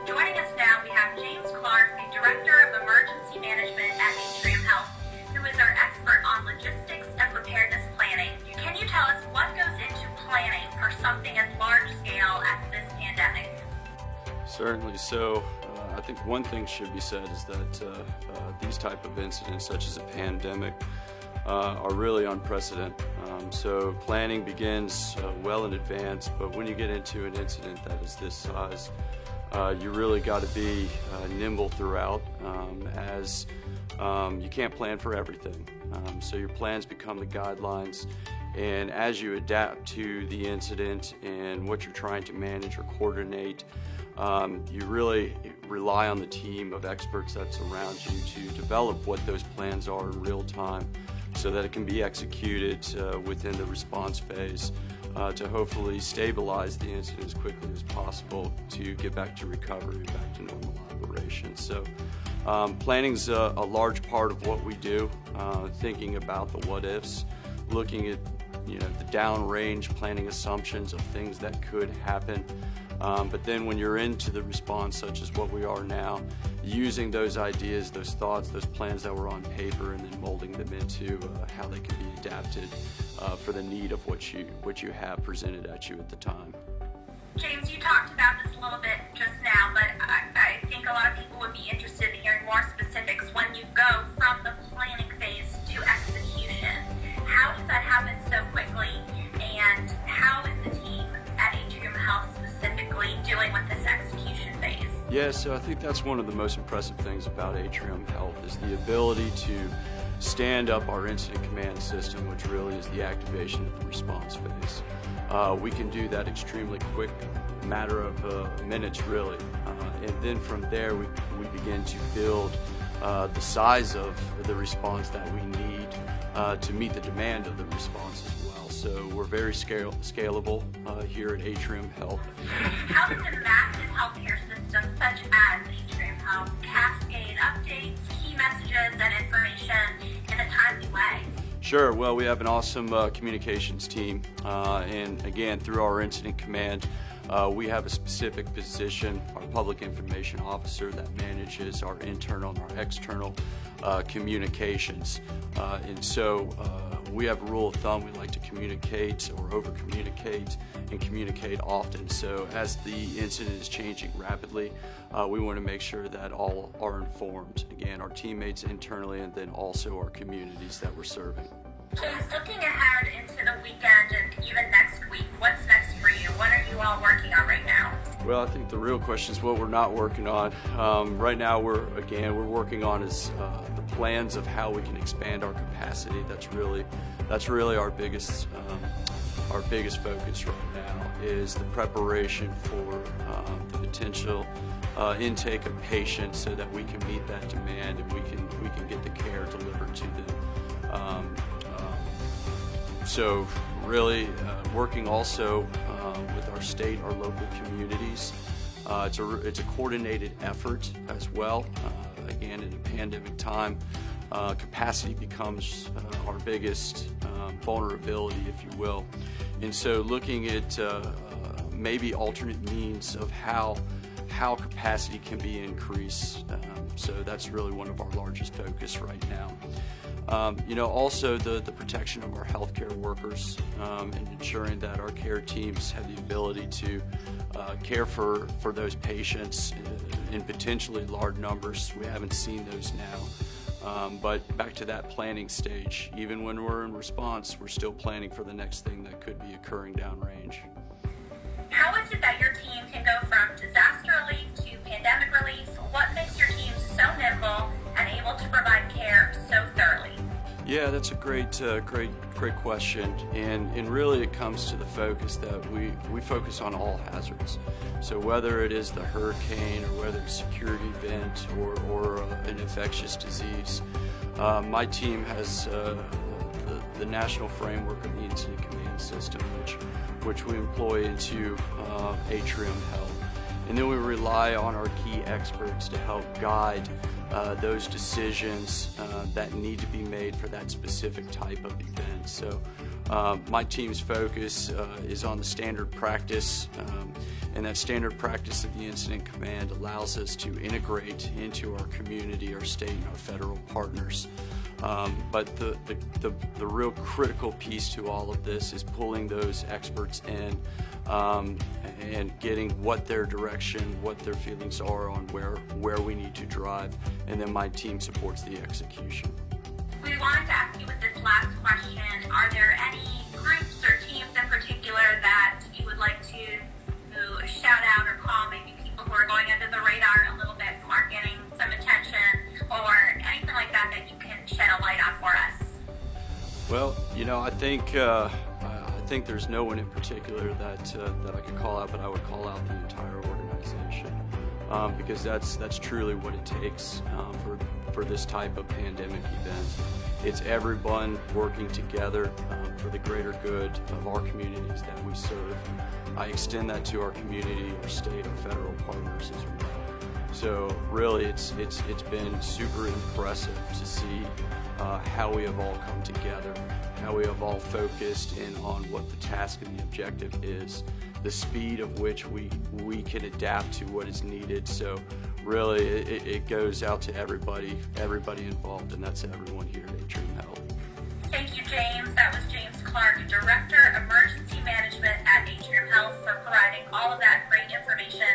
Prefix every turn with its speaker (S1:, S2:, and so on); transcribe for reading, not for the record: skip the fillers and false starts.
S1: Joining us now, we have James Clark, the Director of Emergency Management at Atrium Health, who is our expert on logistics and preparedness planning. Can you tell us what goes into planning for something as large scale as this pandemic?
S2: Certainly. So I think one thing should be said is that these type of incidents, such as a pandemic, are really unprecedented. So planning begins well in advance, but when you get into an incident that is this size, you really got to be nimble throughout, as you can't plan for everything. So your plans become the guidelines, and as you adapt to the incident and what you're trying to manage or coordinate, you really rely on the team of experts that's around you to develop what those plans are in real time so that it can be executed within the response phase to hopefully stabilize the incident as quickly as possible to get back to recovery, back to normal operations. So planning's a large part of what we do, thinking about the what-ifs, looking at the downrange planning assumptions of things that could happen. But then when you're into the response, such as what we are now, using those ideas, those thoughts, those plans that were on paper, and then molding them into how they can be adapted for the need of what you have presented at you at the time.
S1: James, you talked about this a little bit just now, but I think a lot of people would be interested in hearing more specifics when you go from the planning phase to execution. How does that happen so quickly, and how is the team at Atrium Health specifically dealing with this execution phase?
S2: Yeah, so I think that's one of the most impressive things about Atrium Health is the ability to stand up our incident command system, which really is the activation of the response phase. We can do that extremely quick, matter of minutes really, and then from there we begin to build the size of the response that we need to meet the demand of the response as well. So we're very scalable here at Atrium Health.
S1: How does a massive healthcare system such as Atrium Health cascade updates, key messages, and information in a timely way?
S2: Sure. Well, we have an awesome communications team, and again, through our incident command, we have a specific position, our public information officer, that manages our internal and our external communications. And so we have a rule of thumb: we like to communicate or over-communicate and communicate often. So as the incident is changing rapidly, we want to make sure that all are informed. Again, our teammates internally, and then also our communities that we're serving.
S1: James, looking ahead into the weekend and even next week, what's next for you? What are you all working on right now?
S2: Well, I think the real question is what we're not working on. Right now, we're working on is the plans of how we can expand our capacity. That's really our biggest focus right now is the preparation for the potential intake of patients, so that we can meet that demand and we can get the care delivered to them. So really working also with our state, our local communities. It's a coordinated effort as well. Again, in a pandemic time, capacity becomes our biggest vulnerability, if you will. And so looking at maybe alternate means of how capacity can be increased. So that's really one of our largest focus right now. Also the protection of our healthcare workers, and ensuring that our care teams have the ability to care for those patients in potentially large numbers. We haven't seen those now. But back to that planning stage, even when we're in response, we're still planning for the next thing that could be occurring downrange.
S1: How is it that your team can go from disaster relief to pandemic relief? What makes your team so nimble and able to provide care so thoroughly?
S2: Yeah, that's a great question, and really it comes to the focus that we focus on all hazards. So whether it is the hurricane, or whether it's a security event, or an infectious disease, my team has the national framework of the incident command system, which we employ into Atrium Health. and then we rely on our key experts to help guide those decisions that need to be made for that specific type of event. So my team's focus is on the standard practice, and that standard practice of the incident command allows us to integrate into our community, our state, and our federal partners. But the real critical piece to all of this is pulling those experts in and getting what their direction, what their feelings are on where we need to drive, and then my team supports the execution.
S1: We wanted to ask you with this last question, are there any groups or teams in particular that you would like to shout out or call, maybe people who are going under the radar a little bit, who aren't getting some attention, or anything like that that you can shed a light on for us?
S2: Well, I think there's no one in particular that I could call out, but I would call out the entire organization because that's truly what it takes for this type of pandemic event. It's everyone working together for the greater good of our communities that we serve. I extend that to our community, our state, our federal partners as well. So really, it's been super impressive to see how we have all come together, how we have all focused in on what the task and the objective is, the speed of which we can adapt to what is needed. So really, it goes out to everybody involved, and that's everyone here at Atrium Health.
S1: Thank you, James. That was James Clark, Director, Emergency Management at Atrium Health, for providing all of that great information